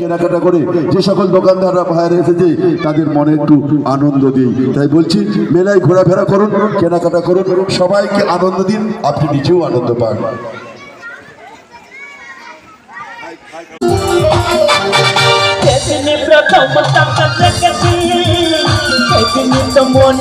কেনাকাটা করে যে সকল দোকানদাররা বাইরে এসেছে তাদের মনে একটু আনন্দ দিই। তাই বলছি মেলায় ঘোরাফেরা করুন, কেনাকাটা করুন, সবাইকে আনন্দ দিন, আপনি নিজেও আনন্দ পান। প্রথম মন